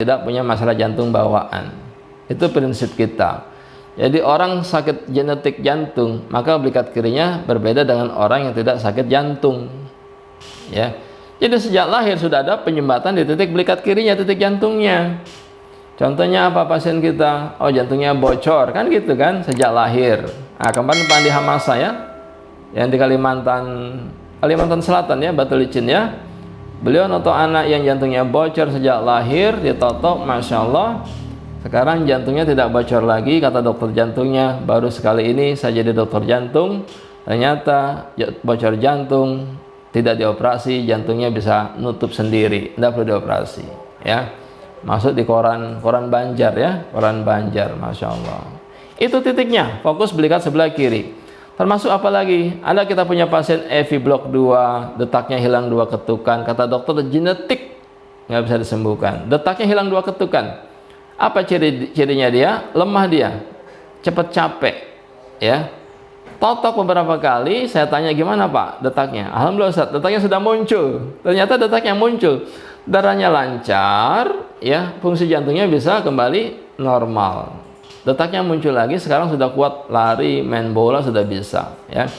tidak punya masalah jantung bawaan. Itu prinsip kita. Jadi orang sakit genetik jantung, maka belikat kirinya berbeda dengan orang yang tidak sakit jantung. Ya. Jadi sejak lahir sudah ada penyumbatan di titik belikat kirinya, titik jantungnya. Contohnya apa pasien kita? Oh, jantungnya bocor, kan gitu kan, sejak lahir. Nah, kemarin Pak Andi Hamasa ya, yang di Kalimantan Selatan ya, Batu Licin ya. Beliau noto anak yang jantungnya bocor sejak lahir, ditotok, Masya Allah. Sekarang jantungnya tidak bocor lagi, kata dokter jantungnya. Baru sekali ini saya jadi dokter jantung, ternyata bocor jantung, tidak dioperasi, jantungnya bisa nutup sendiri, tidak perlu dioperasi. Ya, masuk di koran Banjar ya, koran Banjar, Masya Allah. Itu titiknya, fokus belikat sebelah kiri. Termasuk apa lagi? Ada kita punya pasien EV blok 2, detaknya hilang 2 ketukan. Kata dokter genetik, nggak bisa disembuhkan. Detaknya hilang 2 ketukan. Apa cirinya dia? Lemah dia, cepat capek. Ya, totok beberapa kali. Saya tanya gimana Pak detaknya? Alhamdulillah Ustaz, detaknya sudah muncul. Ternyata detaknya muncul, darahnya lancar, ya, fungsi jantungnya bisa kembali normal. Detaknya muncul lagi, sekarang sudah kuat lari, main bola sudah bisa. Ya.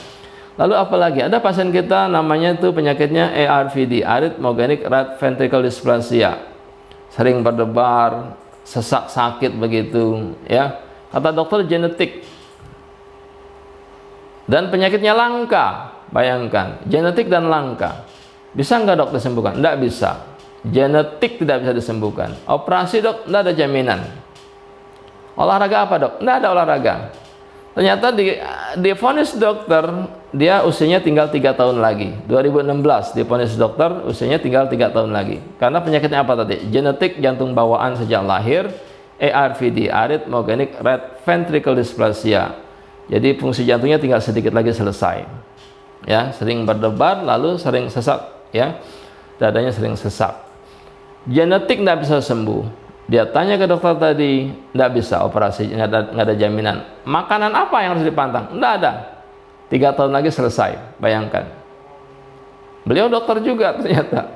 Lalu apalagi? Ada pasien kita namanya itu penyakitnya ARVD, Arrhythmogenic Right Ventricle Dysplasia. Sering berdebar, sesak sakit begitu. Ya. Kata dokter genetik. Dan penyakitnya langka. Bayangkan, genetik dan langka. Bisa nggak dok disembuhkan? Nggak bisa. Genetik tidak bisa disembuhkan. Operasi dok, nggak ada jaminan. Olahraga apa dok? Nggak ada olahraga. Ternyata divonis dokter, dia usianya tinggal 3 tahun lagi. 2016 divonis dokter, usianya tinggal 3 tahun lagi. Karena penyakitnya apa tadi? Genetik jantung bawaan sejak lahir, ARVD, Arrhythmogenic Right Ventricle Dysplasia. Jadi fungsi jantungnya tinggal sedikit lagi selesai. Ya, sering berdebar, lalu sering sesak, ya. Dadanya sering sesak. Genetik tidak bisa sembuh. Dia tanya ke dokter tadi, tidak bisa operasi, nggak ada jaminan. Makanan apa yang harus dipantang? Tidak ada. 3 tahun lagi selesai, bayangkan. Beliau dokter juga ternyata.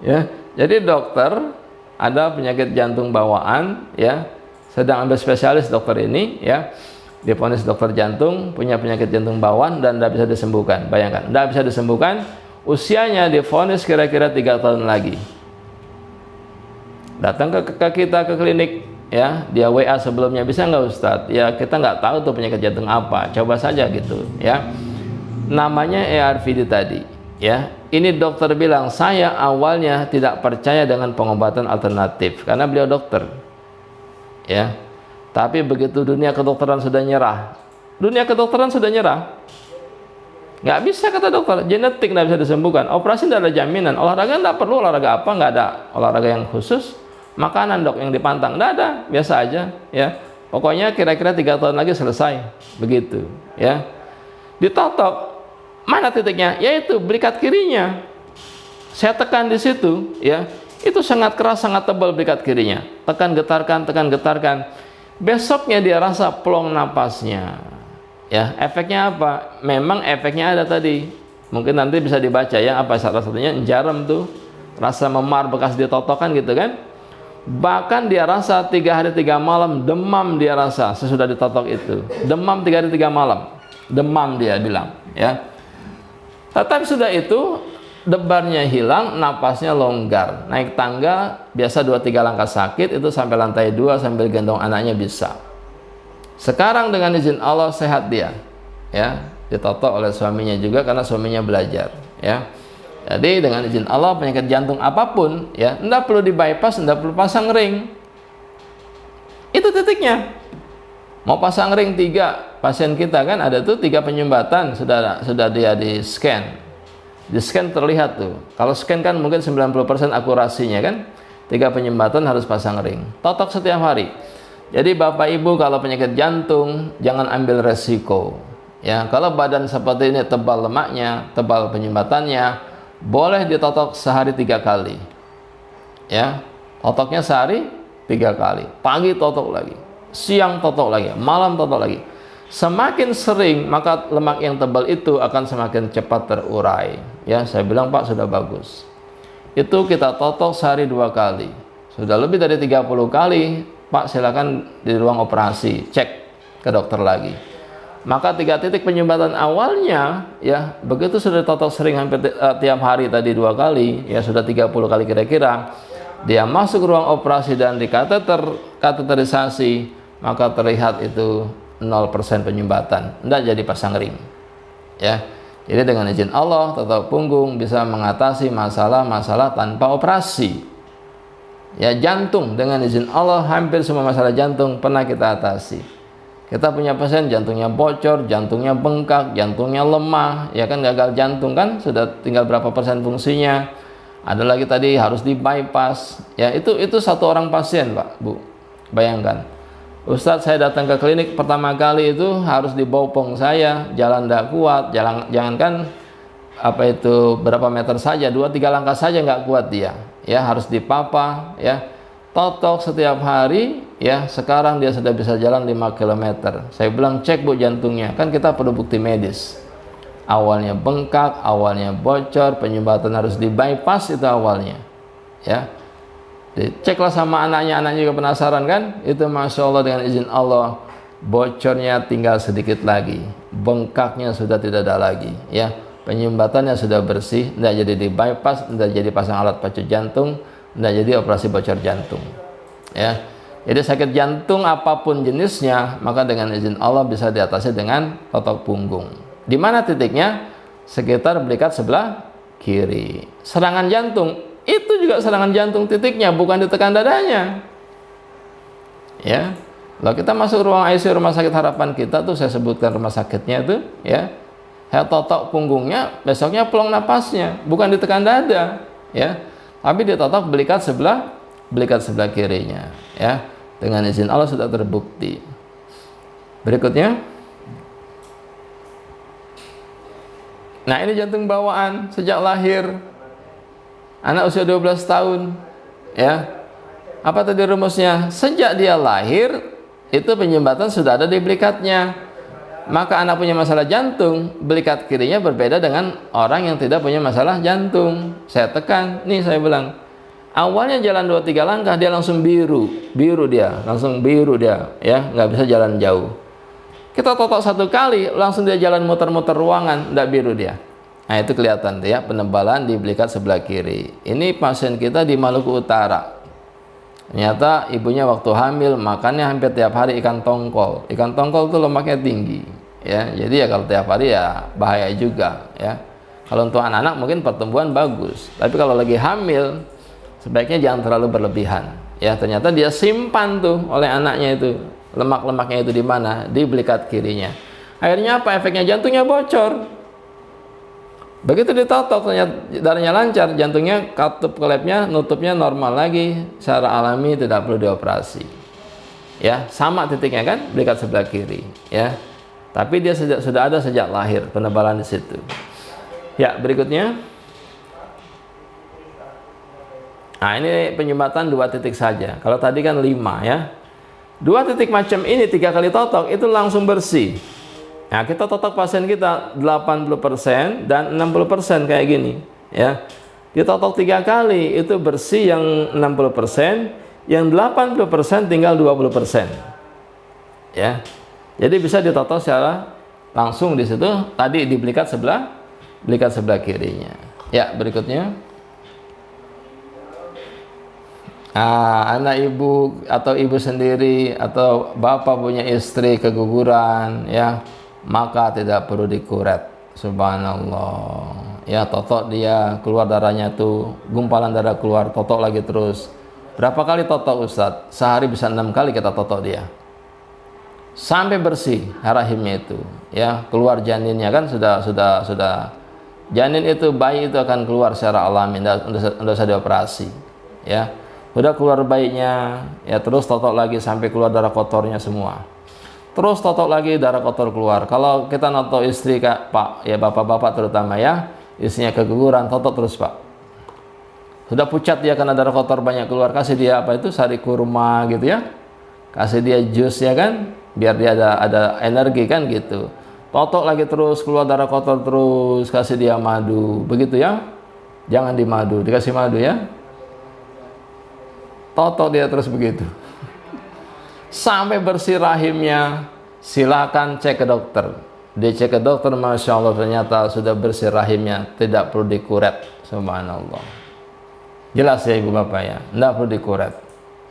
Ya, jadi dokter ada penyakit jantung bawaan, ya, sedang ambil spesialis dokter ini, ya, divonis dokter jantung, punya penyakit jantung bawaan dan tidak bisa disembuhkan. Bayangkan, tidak bisa disembuhkan. Usianya divonis kira-kira 3 tahun lagi. Datang ke kita ke klinik, ya, dia WA sebelumnya, bisa nggak Ustadz? Ya kita nggak tahu tuh penyakit jantung apa, coba saja gitu, ya. Namanya ARVD tadi, ya. Ini dokter bilang, saya awalnya tidak percaya dengan pengobatan alternatif karena beliau dokter, ya. Tapi begitu dunia kedokteran sudah nyerah, nggak bisa kata dokter, genetik nggak bisa disembuhkan, operasi tidak ada jaminan, olahraga nggak perlu, olahraga apa, nggak ada olahraga yang khusus. Makanan dok yang dipantang, nggak ada, biasa aja, ya. Pokoknya kira-kira 3 tahun lagi selesai, begitu, ya. Ditotok, mana titiknya? Yaitu belikat kirinya. Saya tekan di situ, ya. Itu sangat keras, sangat tebal belikat kirinya. Tekan, getarkan. Besoknya dia rasa plong napasnya. Ya, efeknya apa? Memang efeknya ada tadi. Mungkin nanti bisa dibaca ya, apa salah satunya jarum tuh. Rasa memar bekas ditotokan gitu kan. Bahkan dia rasa 3 hari 3 malam demam, dia rasa sesudah ditotok itu. Demam 3 hari 3 malam. Demam dia bilang, ya. Tetapi sudah itu debarnya hilang, napasnya longgar. Naik tangga biasa 2-3 langkah sakit, itu sampai lantai 2 sambil gendong anaknya bisa. Sekarang dengan izin Allah sehat dia, ya. Ditotok oleh suaminya juga karena suaminya belajar, ya. Jadi dengan izin Allah penyakit jantung apapun, ya, tidak perlu di bypass, tidak perlu pasang ring. Itu titiknya. Mau pasang ring 3, pasien kita kan ada tuh 3 penyumbatan, sudah dia di scan. Di scan terlihat tuh. Kalau scan kan mungkin 90% akurasinya kan. 3 penyumbatan harus pasang ring. Totok setiap hari. Jadi Bapak Ibu kalau penyakit jantung jangan ambil resiko. Ya, kalau badan seperti ini tebal lemaknya, tebal penyumbatannya, boleh ditotok sehari 3 kali. Ya, totoknya sehari 3 kali. Pagi totok lagi, siang totok lagi, malam totok lagi. Semakin sering maka lemak yang tebal itu akan semakin cepat terurai. Ya, saya bilang Pak sudah bagus. Itu kita totok sehari 2 kali. Sudah lebih dari 30 kali, Pak silakan di ruang operasi, cek ke dokter lagi. Maka 3 titik penyumbatan awalnya, ya begitu sudah totok sering hampir tiap hari tadi 2 kali, ya sudah 30 kali kira-kira, dia masuk ruang operasi dan di kateterisasi, maka terlihat itu 0% penyumbatan, tidak jadi pasang ring. Ya, jadi dengan izin Allah, totok punggung bisa mengatasi masalah-masalah tanpa operasi. Ya, jantung dengan izin Allah hampir semua masalah jantung pernah kita atasi. Kita punya pasien jantungnya bocor, jantungnya bengkak, jantungnya lemah, ya kan, gagal jantung kan, sudah tinggal berapa persen fungsinya. Ada lagi tadi harus di bypass. Ya, itu satu orang pasien, Pak, Bu. Bayangkan. Ustadz, saya datang ke klinik pertama kali itu harus dibopong saya, jalan tidak kuat, jangankan apa itu berapa meter saja, 2-3 langkah saja nggak kuat dia. Ya, harus dipapa, ya. Totok setiap hari, ya. Sekarang dia sudah bisa jalan 5 km. Saya bilang, cek Bu jantungnya, kan kita perlu bukti medis. Awalnya bengkak, awalnya bocor, penyumbatan harus di bypass itu awalnya. Ya. Diceklah sama anaknya juga penasaran kan? Itu Masya Allah dengan izin Allah, bocornya tinggal sedikit lagi, bengkaknya sudah tidak ada lagi, ya. Penyumbatannya sudah bersih, tidak jadi di bypass, tidak jadi pasang alat pacu jantung, tidak jadi operasi bocor jantung. Ya, jadi sakit jantung apapun jenisnya, maka dengan izin Allah bisa diatasi dengan totok punggung. Di mana titiknya? Sekitar belikat sebelah kiri. Serangan jantung itu juga serangan jantung titiknya, bukan ditekan dadanya. Ya, kalau kita masuk ruang ICU rumah sakit harapan kita tuh, saya sebutkan rumah sakitnya itu, ya. Saya totok punggungnya, besoknya pelong napasnya, bukan ditekan dada, ya, tapi ditotok belikat sebelah kirinya, ya. Dengan izin Allah sudah terbukti. Berikutnya, nah ini jantung bawaan sejak lahir, anak usia 12 tahun, ya. Apa tadi rumusnya? Sejak dia lahir itu penyumbatan sudah ada di belikatnya. Maka anak punya masalah jantung, belikat kirinya berbeda dengan orang yang tidak punya masalah jantung. Saya tekan, nih saya bilang, awalnya jalan 2-3 langkah dia langsung biru dia, ya, nggak bisa jalan jauh. Kita totok 1 kali, langsung dia jalan muter-muter ruangan, nggak biru dia. Nah itu kelihatan ya, penebalan di belikat sebelah kiri. Ini pasien kita di Maluku Utara. Ternyata ibunya waktu hamil makannya hampir tiap hari ikan tongkol. Ikan tongkol itu lemaknya tinggi, ya. Jadi ya kalau tiap hari ya bahaya juga, ya. Kalau untuk anak-anak mungkin pertumbuhan bagus, tapi kalau lagi hamil sebaiknya jangan terlalu berlebihan. Ya, ternyata dia simpan tuh oleh anaknya itu lemak-lemaknya itu di mana? Di belikat kirinya. Akhirnya apa? Efeknya jantungnya bocor. Begitu ditotok, ternyata darahnya lancar, jantungnya katup klepnya, nutupnya normal lagi, secara alami tidak perlu dioperasi. Ya, sama titiknya kan, belikat sebelah kiri, ya. Tapi dia sudah ada sejak lahir, penebalan di situ. Ya, berikutnya. Nah, ini penyumbatan 2 titik saja. Kalau tadi kan 5, ya. 2 titik macam ini 3 kali totok itu langsung bersih. Nah, kita totok pasien kita 80% dan 60% kayak gini, ya. Ditotok 3 kali itu bersih yang 60%, yang 80% tinggal 20%. Ya. Jadi bisa ditotok secara langsung di situ, tadi di belikat sebelah kirinya. Ya, berikutnya. Anak ibu atau ibu sendiri atau bapak punya istri keguguran, ya, maka tidak perlu dikuret. Subhanallah, ya, totok dia keluar darahnya tuh, gumpalan darah keluar, totok lagi terus. Berapa kali totok Ustadz? Sehari bisa 6 kali kita totok dia sampai bersih rahimnya itu, ya, keluar janinnya kan sudah janin itu, bayi itu akan keluar secara alami, tidak usah dioperasi, ya. Udah keluar bayinya, ya, terus totok lagi sampai keluar darah kotornya semua. Terus totok lagi, darah kotor keluar. Kalau kita notok istri, Pak, ya, bapak-bapak terutama, ya, istrinya keguguran, totok terus, Pak. Sudah pucat dia karena darah kotor banyak keluar, kasih dia apa itu, sari kurma gitu, ya, kasih dia jus, ya kan, biar dia ada energi kan gitu. Totok lagi terus, keluar darah kotor terus, kasih dia madu, begitu, ya. Jangan dimadu, dikasih madu, ya. totok dia terus begitu. Sampai bersih rahimnya, silakan cek ke dokter. Dicek ke dokter, Masya Allah ternyata sudah bersih rahimnya, tidak perlu dikuret. Subhanallah. Jelas ya ibu bapak ya, tidak perlu dikuret,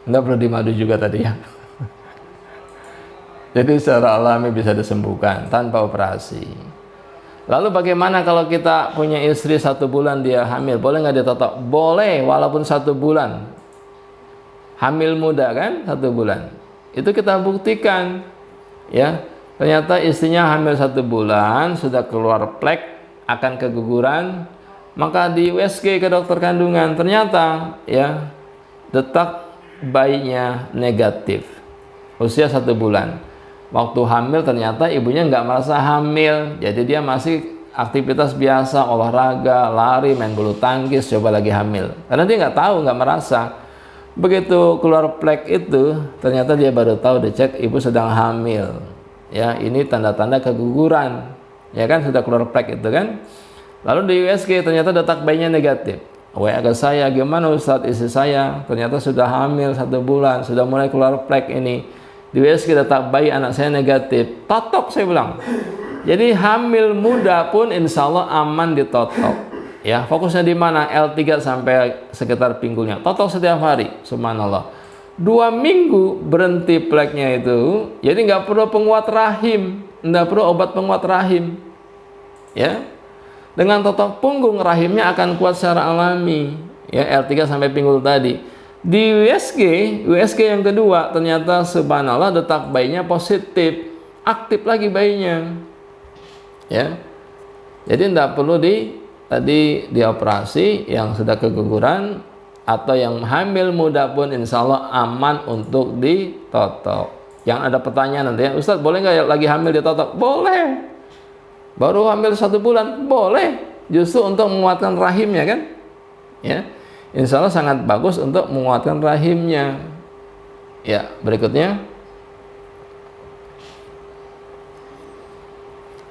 tidak perlu dimadu juga tadi ya. Jadi secara alami bisa disembuhkan tanpa operasi. Lalu bagaimana kalau kita punya istri 1 bulan dia hamil, boleh nggak ditotok? Boleh, walaupun 1 bulan. Hamil muda kan, 1 bulan. Itu kita buktikan, ya. Ternyata istrinya hamil 1 bulan, sudah keluar plek, akan keguguran, maka di USG ke dokter kandungan, ternyata ya detak bayinya negatif, usia 1 bulan. Waktu hamil ternyata ibunya nggak merasa hamil, jadi dia masih aktivitas biasa, olahraga, lari, main bulu tangkis, coba lagi hamil. Karena dia nggak tahu, nggak merasa. Begitu keluar plek itu, ternyata dia baru tahu, dicek ibu sedang hamil. Ya, ini tanda-tanda keguguran. Ya kan, sudah keluar plek itu kan. Lalu di USG ternyata detak bayinya negatif. WA ke saya, gimana Ustadz, istri saya ternyata sudah hamil 1 bulan, sudah mulai keluar plek ini. Di USG detak bayi anak saya negatif. Totok saya bilang. Jadi hamil muda pun insya Allah aman ditotok. Ya, fokusnya di mana? L3 sampai sekitar pinggulnya. Totok setiap hari. Subhanallah. 2 minggu berhenti pleknya itu. Jadi nggak perlu penguat rahim, nggak perlu obat penguat rahim. Ya, dengan totok punggung rahimnya akan kuat secara alami. Ya, L3 sampai pinggul tadi. Di USG yang kedua ternyata subhanallah detak bayinya positif, aktif lagi bayinya. Ya. Jadi tidak perlu dioperasi yang sudah keguguran atau yang hamil muda pun insya Allah aman untuk ditotok. Yang ada pertanyaan nanti ya, Ustadz boleh nggak lagi hamil ditotok? Boleh. Baru hamil 1 bulan? Boleh. Justru untuk menguatkan rahimnya kan? Ya. Insya Allah sangat bagus untuk menguatkan rahimnya. Ya, berikutnya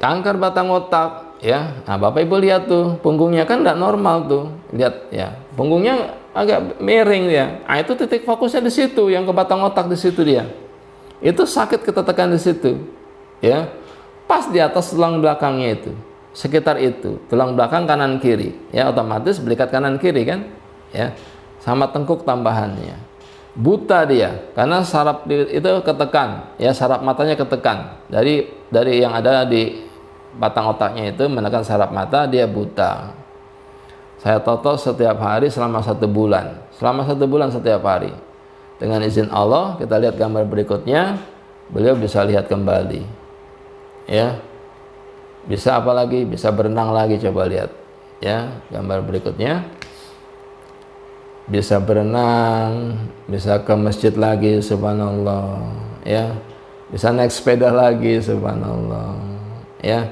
kanker batang otak. Ya, nah Bapak Ibu lihat tuh punggungnya kan tidak normal tuh, lihat ya, punggungnya agak miring dia. Nah, itu titik fokusnya di situ, yang ke batang otak di situ dia. Itu sakit kita tekan di situ, ya, pas di atas tulang belakangnya itu, sekitar itu, tulang belakang kanan kiri, ya otomatis belikat kanan kiri kan. Ya, sama tengkuk tambahannya, buta dia karena saraf itu ketekan, ya saraf matanya ketekan dari yang ada di batang otaknya itu menekan saraf mata, dia buta. Saya totok setiap hari selama 1 bulan, setiap hari. Dengan izin Allah, kita lihat gambar berikutnya, beliau bisa lihat kembali, ya, bisa apa lagi, bisa berenang lagi, coba lihat, ya gambar berikutnya. Bisa berenang, bisa ke masjid lagi, subhanallah, ya, bisa naik sepeda lagi, subhanallah, ya.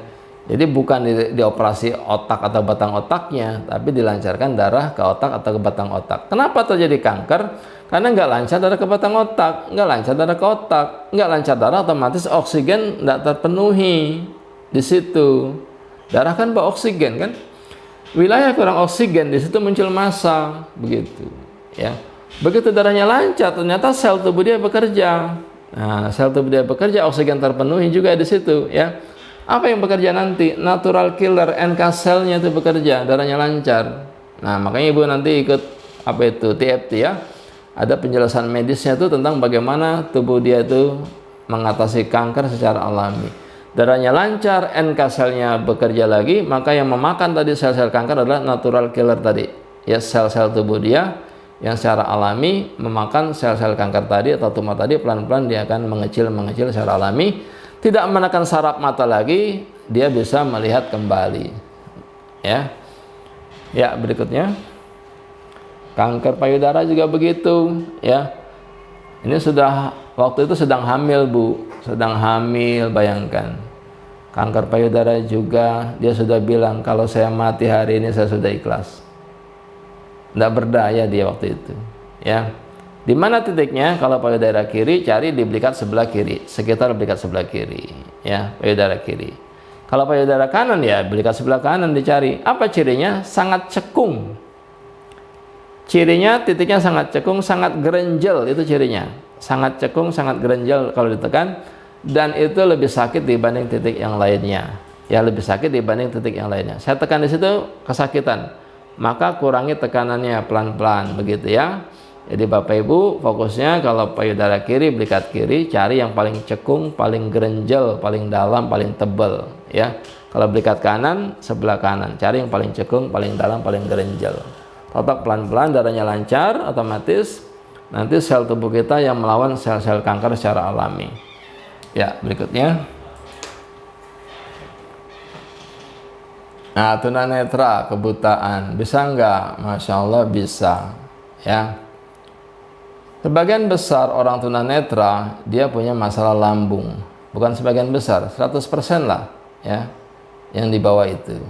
Jadi bukan dioperasi otak atau batang otaknya, tapi dilancarkan darah ke otak atau ke batang otak. Kenapa terjadi kanker? Karena nggak lancar darah ke batang otak, nggak lancar darah ke otak, nggak lancar darah, otomatis oksigen nggak terpenuhi di situ. Darah kan bawa oksigen kan? Wilayah kurang oksigen, di situ muncul massa, begitu. Ya, begitu darahnya lancar, ternyata sel tubuh dia bekerja. Nah, sel tubuh dia bekerja, oksigen terpenuhi juga di situ. Ya, apa yang bekerja nanti? Natural killer NK selnya itu bekerja, darahnya lancar. Nah, makanya ibu nanti ikut apa itu TFT ya. Ada penjelasan medisnya itu tentang bagaimana tubuh dia itu mengatasi kanker secara alami. Darahnya lancar, NK selnya bekerja lagi, maka yang memakan tadi sel-sel kanker adalah natural killer tadi. Ya, sel-sel tubuh dia yang secara alami memakan sel-sel kanker tadi atau tumor tadi, pelan-pelan dia akan mengecil secara alami. Tidak menekan saraf mata lagi, dia bisa melihat kembali. Ya. Ya, berikutnya. Kanker payudara juga begitu, ya. Ini sudah waktu itu sedang hamil, Bu. Sedang hamil, bayangkan. Kanker payudara juga, dia sudah bilang, kalau saya mati hari ini saya sudah ikhlas. Tidak berdaya dia waktu itu. Ya, di mana titiknya? Kalau payudara kiri, cari di belikat sebelah kiri, sekitar belikat sebelah kiri. Ya, payudara kiri. Kalau payudara kanan ya belikat sebelah kanan dicari. Apa cirinya? Sangat cekung. Cirinya titiknya sangat cekung, sangat gerenjel, itu cirinya. Sangat cekung, sangat gerenjel kalau ditekan, dan itu lebih sakit dibanding titik yang lainnya. Ya, lebih sakit dibanding titik yang lainnya. Saya tekan di situ kesakitan, maka kurangi tekanannya pelan-pelan begitu ya. Jadi Bapak Ibu fokusnya kalau payudara kiri, belikat kiri, cari yang paling cekung, paling gerenjel, paling dalam, paling tebal ya. Kalau belikat kanan, sebelah kanan, cari yang paling cekung, paling dalam, paling gerenjel. Totok pelan-pelan, darahnya lancar, otomatis nanti sel tubuh kita yang melawan sel-sel kanker secara alami. Ya, berikutnya. Nah, tunanetra, kebutaan, bisa nggak? Masya Allah bisa. Ya, sebagian besar orang tunanetra dia punya masalah lambung. Bukan sebagian besar, 100% lah, ya, yang di bawah itu.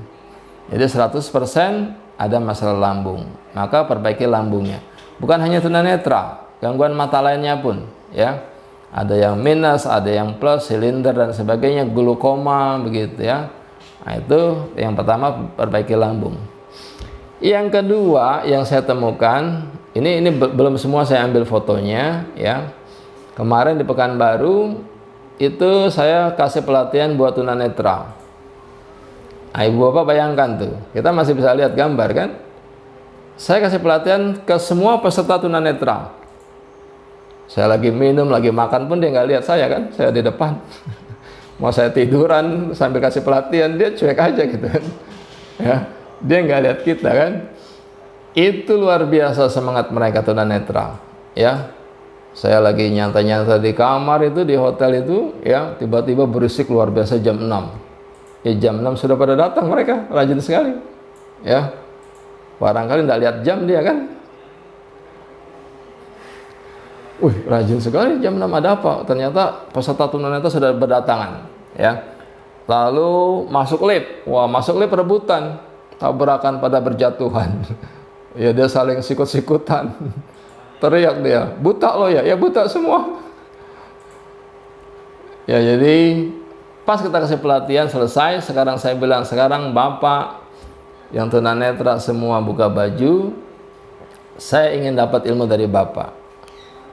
Jadi 100% ada masalah lambung, maka perbaiki lambungnya. Bukan hanya tunanetra, gangguan mata lainnya pun, ya. Ada yang minus, ada yang plus, silinder dan sebagainya, glukoma begitu ya. Nah, itu yang pertama, perbaiki lambung. Yang kedua yang saya temukan, ini belum semua saya ambil fotonya ya. Kemarin di Pekanbaru itu saya kasih pelatihan buat tunanetra. Nah, ibu bapak bayangkan tuh, kita masih bisa lihat gambar kan? Saya kasih pelatihan ke semua peserta tunanetra. Saya lagi minum, lagi makan pun dia nggak lihat saya kan? Saya di depan. Mau saya tiduran sambil kasih pelatihan, dia cuek aja gitu kan? Ya, dia nggak lihat kita kan? Itu luar biasa semangat mereka tunanetra. Ya, saya lagi nyantai-nyantai di kamar itu di hotel itu, ya tiba-tiba berisik luar biasa jam 6. Ya, jam 6 sudah pada datang mereka, rajin sekali. Ya, barangkali tidak lihat jam dia kan. Wih, rajin sekali, jam 6 ada apa? Ternyata peserta tunanetra sudah berdatangan. Ya, lalu masuk lift. Wah, masuk lift rebutan, tabrakan pada berjatuhan. Ya, dia saling sikut-sikutan. Teriak dia, buta lo ya, ya buta semua. Ya, jadi pas kita kasih pelatihan selesai, sekarang saya bilang, sekarang Bapak yang tunanetra semua buka baju, saya ingin dapat ilmu dari Bapak.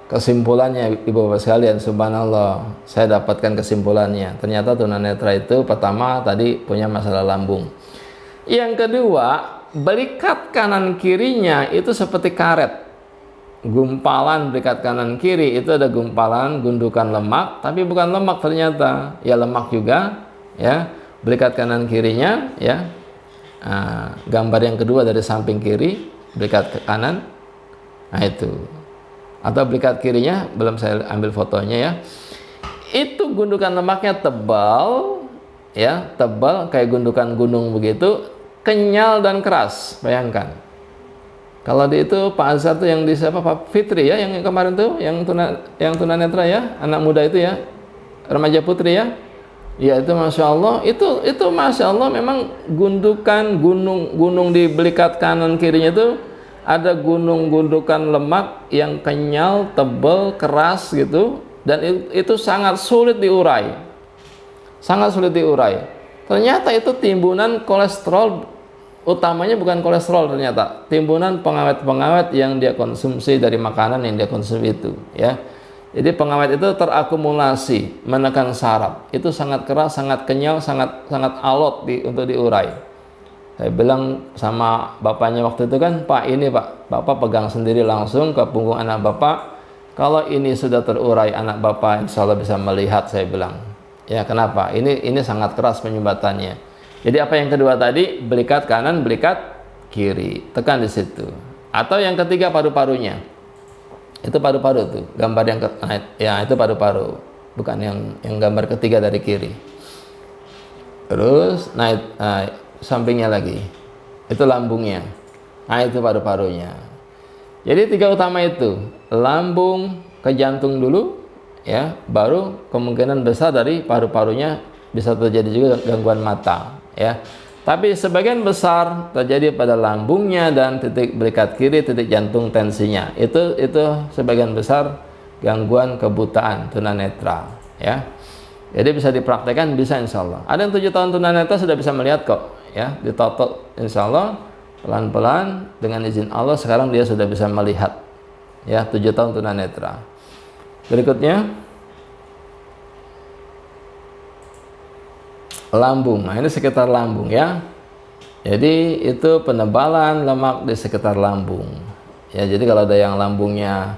Kesimpulannya ibu bapak sekalian, subhanallah, saya dapatkan kesimpulannya. Ternyata tunanetra itu pertama tadi punya masalah lambung. Yang kedua, belikat kanan kirinya itu seperti karet. Gumpalan belikat kanan kiri itu ada gumpalan gundukan lemak, tapi bukan lemak ternyata, ya lemak juga, ya. Belikat kanan kirinya, ya. Nah, gambar yang kedua dari samping kiri, belikat ke kanan. Nah, itu. Atau belikat kirinya belum saya ambil fotonya ya. Itu gundukan lemaknya tebal, ya, tebal kayak gundukan gunung begitu, kenyal dan keras. Bayangkan. Kalau di itu Pak Azhar tuh yang di siapa, Pak Fitri ya, yang kemarin tuh yang tunanetra ya, anak muda itu ya, remaja putri ya, ya itu masya Allah, itu masya Allah memang gundukan gunung di belikat kanan kirinya itu ada gundukan lemak yang kenyal, tebal, keras gitu, dan itu sangat sulit diurai, sangat sulit diurai. Ternyata itu timbunan kolesterol. Utamanya bukan kolesterol, ternyata timbunan pengawet-pengawet yang dia konsumsi dari makanan yang dia konsumsi itu ya. Jadi pengawet itu terakumulasi menekan saraf, itu sangat keras, sangat kenyal, sangat alot untuk diurai. Saya bilang sama bapaknya waktu itu kan, Pak ini Pak, Bapak pegang sendiri langsung ke punggung anak Bapak, kalau ini sudah terurai anak Bapak insya Allah bisa melihat. Saya bilang ya, kenapa? Ini sangat keras penyumbatannya. Jadi apa yang kedua tadi, belikat kanan, belikat kiri, tekan di situ. Atau yang ketiga paru-parunya, itu paru-paru tuh, gambar yang ya itu paru-paru, bukan yang gambar ketiga dari kiri. Terus sampingnya lagi, itu lambungnya, nah itu paru-parunya. Jadi tiga utama itu, lambung ke jantung dulu, ya, baru kemungkinan besar dari paru-parunya bisa terjadi juga gangguan mata. Ya, tapi sebagian besar terjadi pada lambungnya dan titik belikat kiri, titik jantung tensinya. Itu sebagian besar gangguan kebutaan tunanetra. Ya, jadi bisa dipraktekkan, bisa insya Allah. Ada yang 7 tahun tunanetra sudah bisa melihat kok. Ya, ditotok insya Allah Pelan-pelan dengan izin Allah sekarang dia sudah bisa melihat. Ya, 7 tahun tunanetra. Berikutnya lambung. Nah, ini sekitar lambung ya. Jadi itu penebalan lemak di sekitar lambung. Ya, jadi kalau ada yang lambungnya,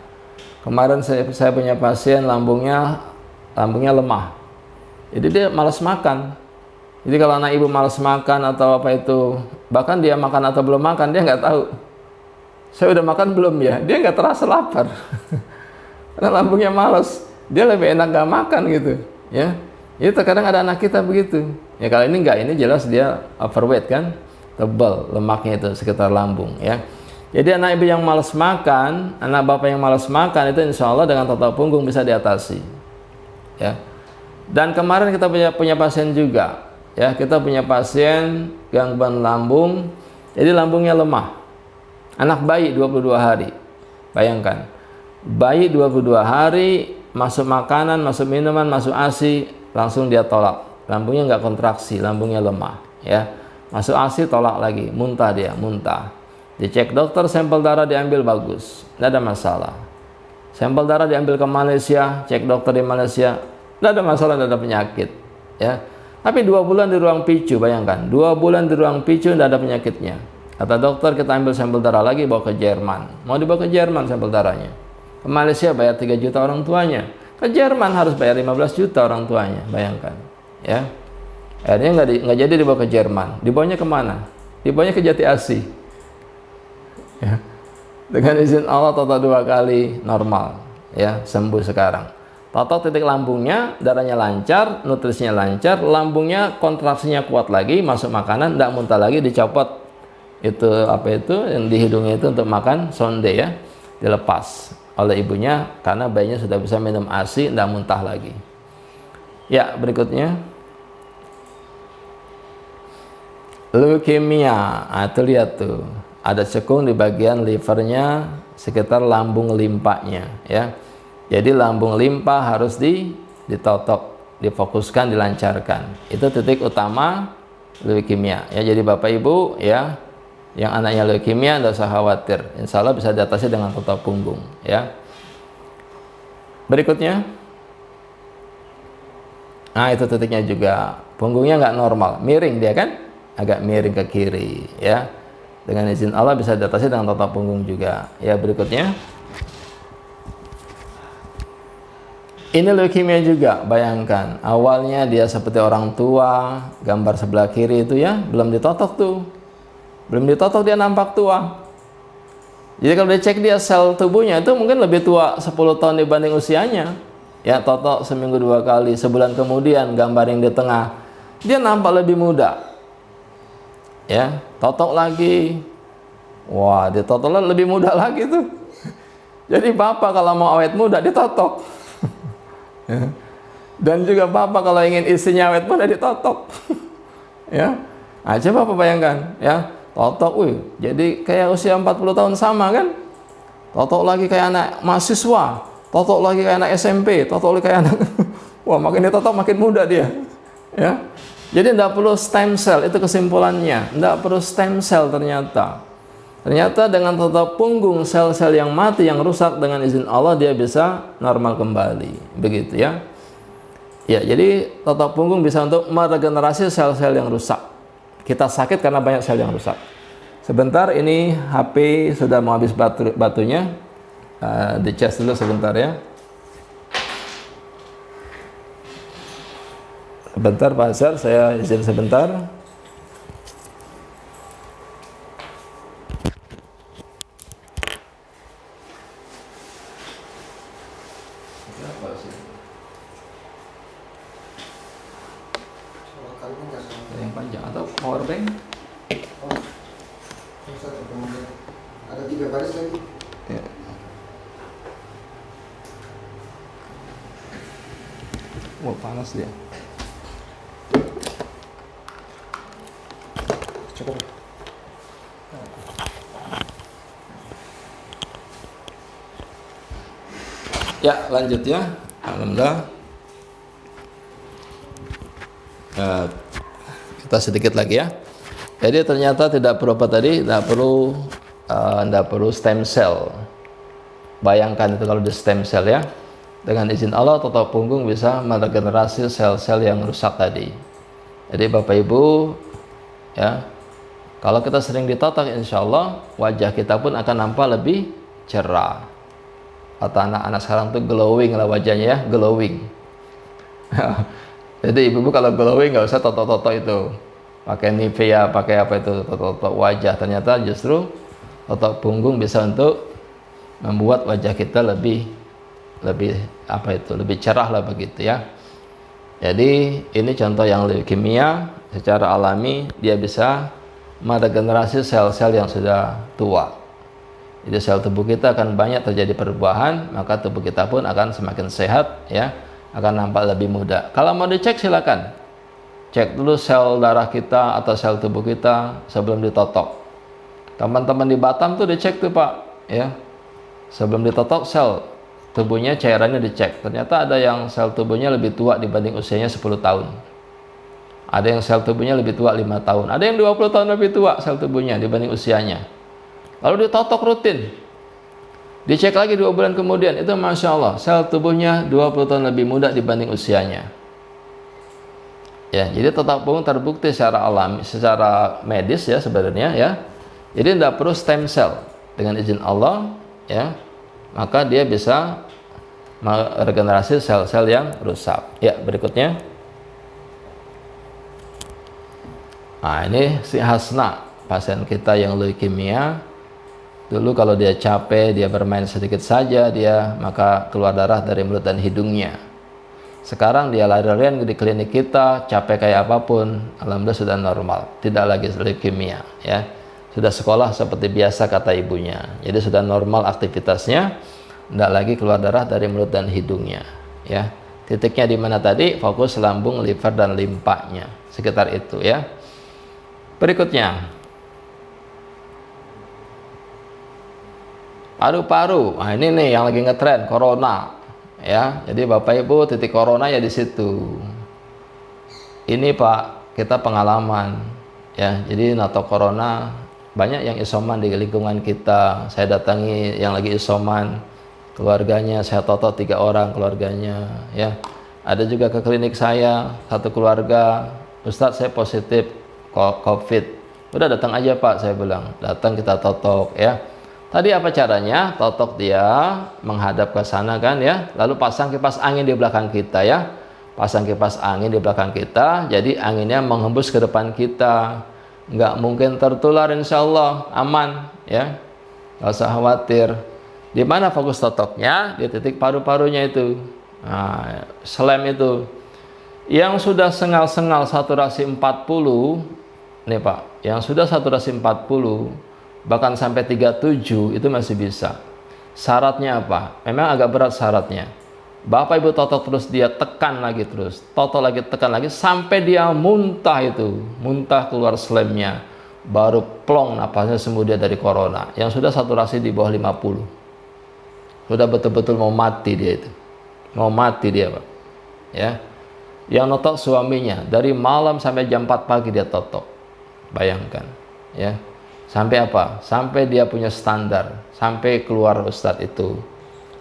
kemarin saya punya pasien lambungnya lemah. Jadi dia malas makan. Jadi kalau anak ibu malas makan atau apa itu, bahkan dia makan atau belum makan dia nggak tahu. Saya udah makan belum ya? Dia nggak terasa lapar. Karena lambungnya malas. Dia lebih enak nggak makan gitu. Ya, itu terkadang ada anak kita begitu. Ya kalau ini nggak, ini jelas dia overweight kan, tebal lemaknya itu sekitar lambung ya. Jadi anak ibu yang malas makan, anak bapak yang malas makan itu insya Allah dengan total punggung bisa diatasi. Ya. Dan kemarin kita punya pasien juga. Ya, kita punya pasien gangguan lambung, jadi lambungnya lemah. Anak bayi 22 hari. Bayangkan. Bayi 22 hari, masuk makanan, masuk minuman, masuk ASI, langsung dia tolak. Lambungnya nggak kontraksi, lambungnya lemah. Ya. Masuk ASI, tolak lagi, muntah dia, muntah. Dicek dokter, sampel darah diambil bagus, nggak ada masalah. Sampel darah diambil ke Malaysia, cek dokter di Malaysia, nggak ada masalah, nggak ada penyakit. Ya. Tapi 2 bulan di ruang PICU, bayangkan, 2 bulan di ruang PICU tidak ada penyakitnya. Kata dokter, kita ambil sampel darah lagi, bawa ke Jerman. Mau dibawa ke Jerman sampel darahnya. Ke Malaysia bayar 3 juta orang tuanya. Ke Jerman harus bayar 15 juta orang tuanya, bayangkan. Ya. Akhirnya nggak jadi dibawa ke Jerman. Dibawanya kemana? Dibawanya ke Jati Asih. Ya. Dengan izin Allah total 2 kali normal. Ya, sembuh sekarang. Total titik lambungnya, darahnya lancar, nutrisinya lancar, lambungnya kontraksinya kuat lagi, masuk makanan, tidak muntah lagi, dicopot itu apa itu yang di hidungnya itu untuk makan sonde ya, dilepas oleh ibunya karena bayinya sudah bisa minum ASI, tidak muntah lagi. Ya, berikutnya leukemia. Nah, itu lihat tuh, ada cekung di bagian livernya sekitar lambung limpanya ya. Jadi lambung limpa harus ditotok, difokuskan, dilancarkan. Itu titik utama leukemia. Ya, jadi Bapak Ibu ya, yang anaknya leukemia tidak usah khawatir. Insya Allah bisa diatasi dengan total punggung. Ya. Berikutnya, nah itu titiknya juga. Punggungnya nggak normal, miring dia kan, agak miring ke kiri. Ya. Dengan izin Allah bisa diatasi dengan total punggung juga. Ya, berikutnya. Ini leukemia juga, bayangkan. Awalnya dia seperti orang tua, gambar sebelah kiri itu ya, belum ditotok tuh. Belum ditotok dia nampak tua. Jadi kalau dicek dia sel tubuhnya itu mungkin lebih tua 10 tahun dibanding usianya. Ya, totok seminggu 2 kali, sebulan kemudian gambar yang di tengah, dia nampak lebih muda. Ya, totok lagi. Wah, ditotok lebih muda lagi tuh. Jadi bapak kalau mau awet muda ditotok. Ya. Dan juga bapak kalau ingin istrinya awet muda ditotok. Ya, nah, coba bapak bayangkan ya, totok, jadi kayak usia 40 tahun sama kan, totok lagi kayak anak mahasiswa, totok lagi kayak anak SMP, totok lagi kayak anak wah, makin ditotok makin muda dia. Ya, jadi tidak perlu stem cell, itu kesimpulannya, tidak perlu stem cell ternyata. Ternyata dengan total punggung, sel-sel yang mati, yang rusak, dengan izin Allah dia bisa normal kembali. Begitu ya. Ya, jadi total punggung bisa untuk meregenerasi sel-sel yang rusak. Kita sakit karena banyak sel yang rusak. Sebentar, ini HP sudah mau habis batunya. Dicas dulu sebentar ya. Sebentar Pak Azhar, saya izin sebentar. Yang panjang atau power bank? Ada 3 baris lagi. Ya. Wah, panas dia. Cukup. Ya, lanjut ya. Alhamdulillah. Kita sedikit lagi ya. Jadi ternyata tidak perlu apa tadi, tidak perlu stem cell. Bayangkan itu kalau di stem cell ya, dengan izin Allah totok punggung bisa meregenerasi sel-sel yang rusak tadi. Jadi Bapak Ibu ya, kalau kita sering ditotok, insya Allah wajah kita pun akan nampak lebih cerah. Atau anak-anak sekarang tuh glowing lah wajahnya ya, glowing. Jadi ibu-ibu kalau glowing nggak usah totok-totok itu, pakai Nivea, pakai apa itu, totok-totok wajah. Ternyata justru totok punggung bisa untuk membuat wajah kita lebih apa itu, lebih cerah lah begitu ya. Jadi ini contoh yang leukemia secara alami, dia bisa meregenerasi sel-sel yang sudah tua. Jadi sel tubuh kita akan banyak terjadi perubahan, maka tubuh kita pun akan semakin sehat ya, akan nampak lebih muda. Kalau mau dicek silakan. Cek dulu sel darah kita atau sel tubuh kita sebelum ditotok. Teman-teman di Batam tuh dicek tuh Pak ya. Sebelum ditotok sel tubuhnya, cairannya dicek. Ternyata ada yang sel tubuhnya lebih tua dibanding usianya 10 tahun. Ada yang sel tubuhnya lebih tua 5 tahun. Ada yang 20 tahun lebih tua sel tubuhnya dibanding usianya. Lalu ditotok rutin. Dicek lagi 2 bulan kemudian, itu Masya Allah, sel tubuhnya 20 tahun lebih muda dibanding usianya. Ya, jadi totok punggung terbukti secara alami, secara medis ya sebenarnya ya. Jadi tidak perlu stem cell, dengan izin Allah ya, maka dia bisa meregenerasi sel-sel yang rusak. Ya, berikutnya. Nah, ini si Hasna, pasien kita yang leukemia. Dulu kalau dia capek, dia bermain sedikit saja, maka keluar darah dari mulut dan hidungnya. Sekarang dia lari-larian di klinik kita, capek kayak apapun, alhamdulillah sudah normal, tidak lagi leukemia ya. Sudah sekolah seperti biasa kata ibunya. Jadi sudah normal aktivitasnya, tidak lagi keluar darah dari mulut dan hidungnya ya. Titiknya di mana tadi? Fokus lambung, liver dan limpanya, sekitar itu ya. Berikutnya, paru-paru. Nah, ini nih yang lagi ngetren, corona ya. Jadi Bapak Ibu, titik corona ya di situ. Ini Pak, kita pengalaman ya. Jadi nato corona banyak yang isoman di lingkungan kita. Saya datangi yang lagi isoman, keluarganya saya toto 3 orang keluarganya ya. Ada juga ke klinik saya, satu keluarga, Ustadz saya positif COVID. Udah datang aja Pak, saya bilang. Datang kita totok ya. Tadi apa caranya? Totok dia menghadap ke sana kan ya. Lalu pasang kipas angin di belakang kita ya. Pasang kipas angin di belakang kita. Jadi anginnya menghembus ke depan kita. Nggak mungkin tertular, insya Allah aman ya. Nggak usah khawatir. Di mana fokus totoknya? Di titik paru-parunya itu. Nah, slam itu. Yang sudah sengal-sengal saturasi 40, nih Pak, yang sudah saturasi 40, bahkan sampai 37 itu masih bisa. Syaratnya apa? Memang agak berat syaratnya. Bapak Ibu totok terus, dia tekan lagi terus, totok lagi, tekan lagi sampai dia muntah itu, muntah keluar slamnya, baru plong napasnya sembuh dia dari corona. Yang sudah saturasi di bawah 50, sudah betul-betul mau mati dia itu, mau mati dia Pak. Ya, yang notok suaminya dari malam sampai jam 4 pagi dia totok, bayangkan ya. Sampai apa? Sampai dia punya standar, sampai keluar Ustadz itu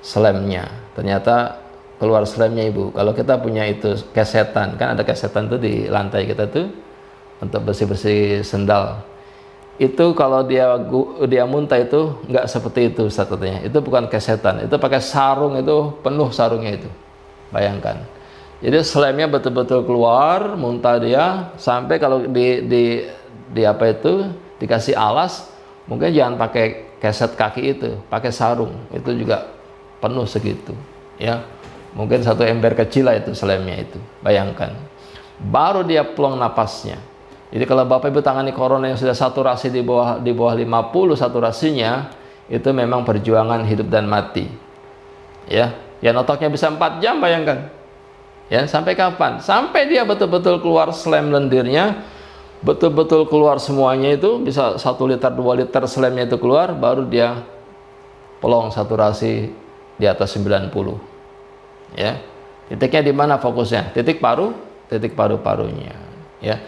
slamnya. Ternyata keluar slamnya Ibu. Kalau kita punya itu kesetan, kan ada kesetan tuh di lantai kita tuh untuk bersih-bersih sendal. Itu kalau dia muntah itu nggak seperti itu Ustadz katanya. Itu bukan kesetan, itu pakai sarung, itu penuh sarungnya itu. Bayangkan. Jadi slamnya betul-betul keluar, muntah dia, sampai kalau di apa itu dikasih alas, mungkin jangan pakai keset kaki itu, pakai sarung, itu juga penuh segitu ya. Mungkin 1 ember kecil lah itu slamnya itu, bayangkan. Baru dia plong napasnya. Jadi kalau Bapak Ibu tangani corona yang sudah saturasi di bawah 50 saturasinya, itu memang perjuangan hidup dan mati ya. Ya notoknya bisa 4 jam, bayangkan ya. Sampai kapan? Sampai dia betul-betul keluar slam lendirnya, betul-betul keluar semuanya itu, bisa 1 liter 2 liter slamnya itu keluar, baru dia pelong saturasi di atas 90 ya. Titiknya di mana fokusnya? Titik paru, titik paru-parunya ya.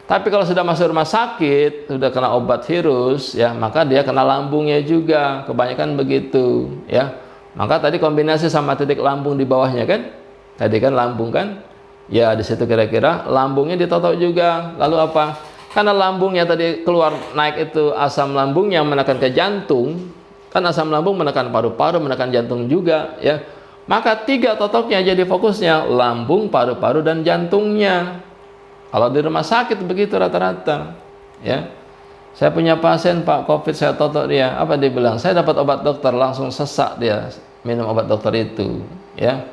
Tapi kalau sudah masuk rumah sakit, sudah kena obat virus, ya, maka dia kena lambungnya juga. Kebanyakan begitu, ya. Maka tadi kombinasi sama titik lambung di bawahnya kan? Tadi kan lambung kan? Ya, di situ kira-kira lambungnya ditotok juga. Lalu apa? Karena lambungnya tadi keluar naik itu asam lambung yang menekan ke jantung, kan asam lambung menekan paru-paru, menekan jantung juga, ya. Maka 3 totoknya jadi fokusnya lambung, paru-paru, dan jantungnya. Kalau di rumah sakit begitu rata-rata, ya. Saya punya pasien Pak COVID, saya totok dia. Apa dia bilang? Saya dapat obat dokter, langsung sesak dia minum obat dokter itu, ya.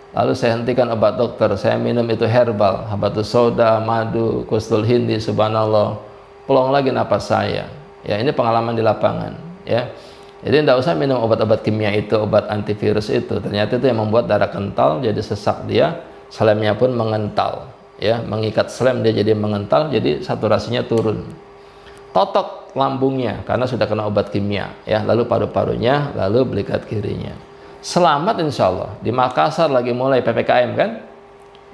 Lalu saya hentikan obat dokter, saya minum itu herbal, habatus soda, madu, kustul hindi, subhanallah. Pelong lagi napas saya. Ya, ini pengalaman di lapangan, ya. Jadi tidak usah minum obat-obat kimia itu, obat antivirus itu. Ternyata itu yang membuat darah kental, jadi sesak dia, selemnya pun mengental, ya, mengikat selem dia jadi mengental, jadi saturasinya turun. Totok lambungnya karena sudah kena obat kimia, ya, lalu paru-parunya, lalu belikat kirinya. Selamat insya Allah. Di Makassar lagi mulai PPKM kan,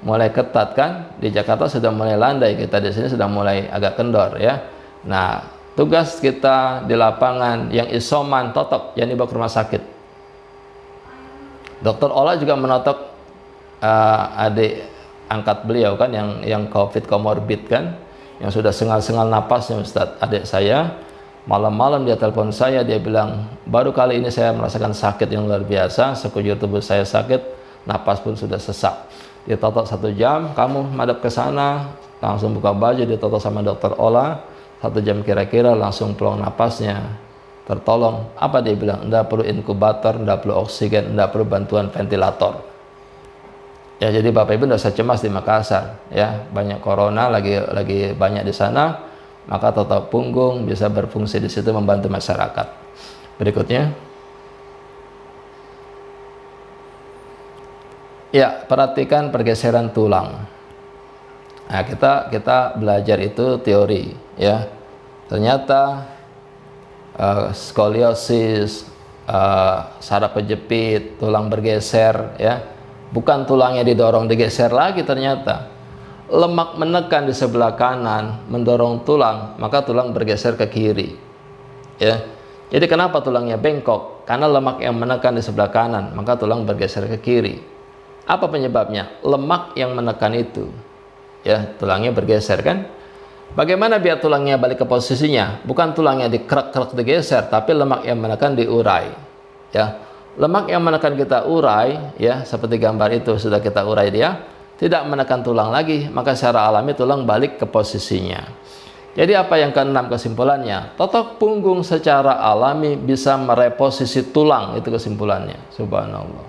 mulai ketat kan. Di Jakarta sudah mulai landai, kita di sini sudah mulai agak kendor, ya. Nah, tugas kita di lapangan yang isoman totok yang dibawa ke rumah sakit. Dokter Ola juga menotok adik angkat beliau kan, yang COVID komorbid kan, yang sudah sengal-sengal napasnya Ustadz, adik saya. Malam-malam dia telepon saya, dia bilang, baru kali ini saya merasakan sakit yang luar biasa, sekujur tubuh saya sakit, napas pun sudah sesak. Dia totok 1 jam, kamu madep ke sana, langsung buka baju, ditotok sama dokter Ola, 1 jam kira-kira, langsung pelong napasnya, tertolong. Apa dia bilang? Nggak perlu inkubator, nggak perlu oksigen, nggak perlu bantuan ventilator. Ya, jadi Bapak Ibu nggak usah cemas di Makassar, ya, banyak corona lagi banyak di sana. Maka totok punggung bisa berfungsi di situ membantu masyarakat. Berikutnya, ya, perhatikan pergeseran tulang. Nah, kita belajar itu teori, ya. Ternyata skoliosis, saraf kejepit, tulang bergeser, ya, bukan tulangnya didorong digeser lagi ternyata. Lemak menekan di sebelah kanan mendorong tulang, maka tulang bergeser ke kiri, ya. Jadi kenapa tulangnya bengkok? Karena lemak yang menekan di sebelah kanan, maka tulang bergeser ke kiri. Apa penyebabnya? Lemak yang menekan itu, ya, tulangnya bergeser kan. Bagaimana biar tulangnya balik ke posisinya? Bukan tulangnya dikrek-krek digeser, tapi lemak yang menekan diurai, ya. Lemak yang menekan kita urai, ya, seperti gambar itu sudah kita urai dia, tidak menekan tulang lagi, maka secara alami tulang balik ke posisinya. Jadi apa yang keenam kesimpulannya? Totok punggung secara alami bisa mereposisi tulang, itu kesimpulannya. Subhanallah.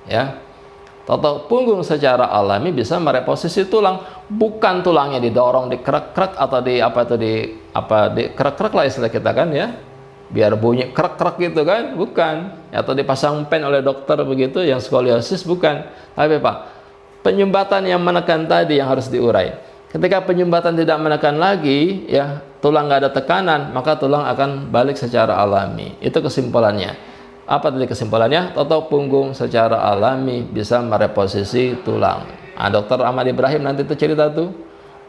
Ya. Totok punggung secara alami bisa mereposisi tulang, bukan tulangnya didorong, dikrek-krek atau dikrek-krek lah istilah kita kan, ya. Biar bunyi krek-krek gitu kan, bukan. Atau dipasang pen oleh dokter begitu yang skoliosis, bukan. Tapi Pak, penyumbatan yang menekan tadi yang harus diurai. Ketika penyumbatan tidak menekan lagi, ya, tulang nggak ada tekanan, maka tulang akan balik secara alami. Itu kesimpulannya. Apa tadi kesimpulannya? Totok punggung secara alami bisa mereposisi tulang. Nah, Dr. Ahmad Ibrahim nanti itu cerita tuh,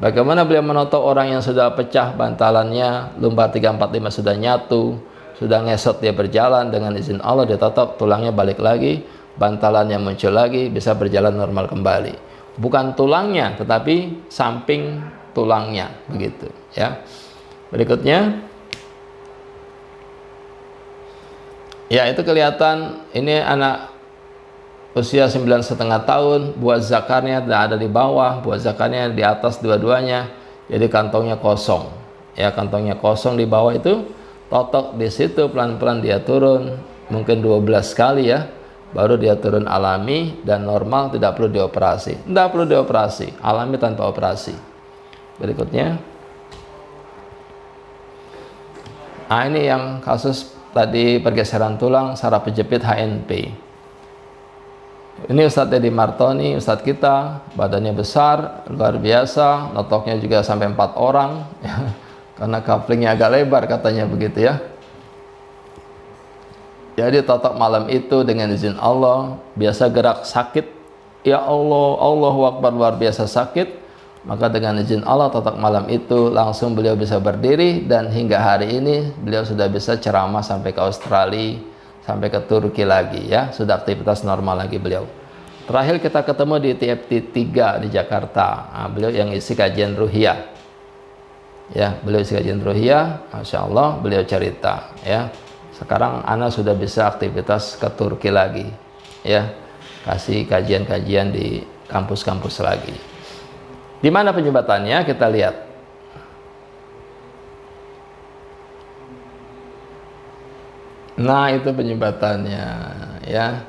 bagaimana beliau menotok orang yang sudah pecah bantalannya, lumbar 345 sudah nyatu, sudah ngesot dia berjalan, dengan izin Allah dia totok, tulangnya balik lagi, bantalannya muncul lagi, bisa berjalan normal kembali. Bukan tulangnya, tetapi samping tulangnya, begitu, ya. Berikutnya, ya, itu kelihatan ini anak usia 9,5 tahun, buah zakarnya tidak ada di bawah, buah zakarnya di atas dua-duanya, jadi kantongnya kosong, ya, kantongnya kosong di bawah itu, totok di situ, pelan-pelan dia turun, mungkin 12 kali, ya. Baru dia turun alami dan normal, tidak perlu dioperasi. Tidak perlu dioperasi, alami tanpa operasi. Berikutnya, nah ini yang kasus tadi pergeseran tulang, saraf kejepit HNP. Ini Ustadz Dedi Martoni, Ustadz kita, badannya besar, luar biasa, notoknya juga sampai 4 orang, karena couplingnya agak lebar katanya begitu, ya. Jadi totok malam itu dengan izin Allah, biasa gerak sakit, ya Allah, Allahu Akbar, luar biasa sakit. Maka dengan izin Allah tatak malam itu langsung beliau bisa berdiri, dan hingga hari ini beliau sudah bisa ceramah sampai ke Australia, sampai ke Turki lagi ya, sudah aktivitas normal lagi beliau. Terakhir kita ketemu di TFT 3 di Jakarta. Nah, beliau yang isi kajian ruhiyah. Ya, beliau isi kajian ruhiyah, Masya Allah beliau cerita ya. Sekarang ana sudah bisa aktivitas ke Turki lagi ya, kasih kajian-kajian di kampus-kampus lagi. Di mana penyumbatannya? Kita lihat. Nah, itu penyumbatannya ya.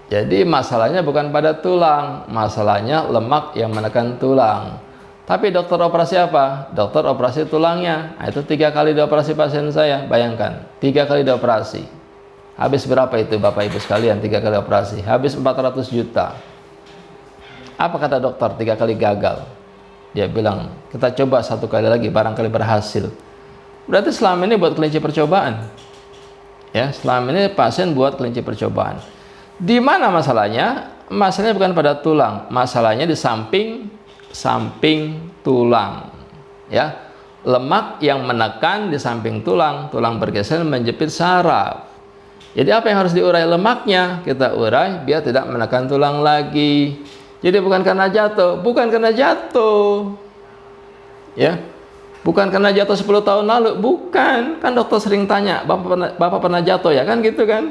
Jadi masalahnya bukan pada tulang, masalahnya lemak yang menekan tulang. Tapi dokter operasi apa? Dokter operasi tulangnya. Nah, itu 3 kali dioperasi pasien saya. Bayangkan, 3 kali dioperasi. Habis berapa itu Bapak Ibu sekalian? 3 kali operasi. Habis 400 juta. Apa kata dokter? 3 kali gagal. Dia bilang, kita coba 1 kali lagi, barangkali berhasil. Berarti selama ini buat kelinci percobaan. Ya, selama ini pasien buat kelinci percobaan. Di mana masalahnya? Masalahnya bukan pada tulang, masalahnya di samping tulang. Ya, lemak yang menekan di samping tulang, tulang bergeser menjepit saraf. Jadi apa yang harus diurai? Lemaknya kita urai biar tidak menekan tulang lagi. Jadi bukan karena jatuh, ya, bukan karena jatuh 10 tahun lalu, bukan. Kan dokter sering tanya, Bapak pernah jatuh ya, kan gitu kan?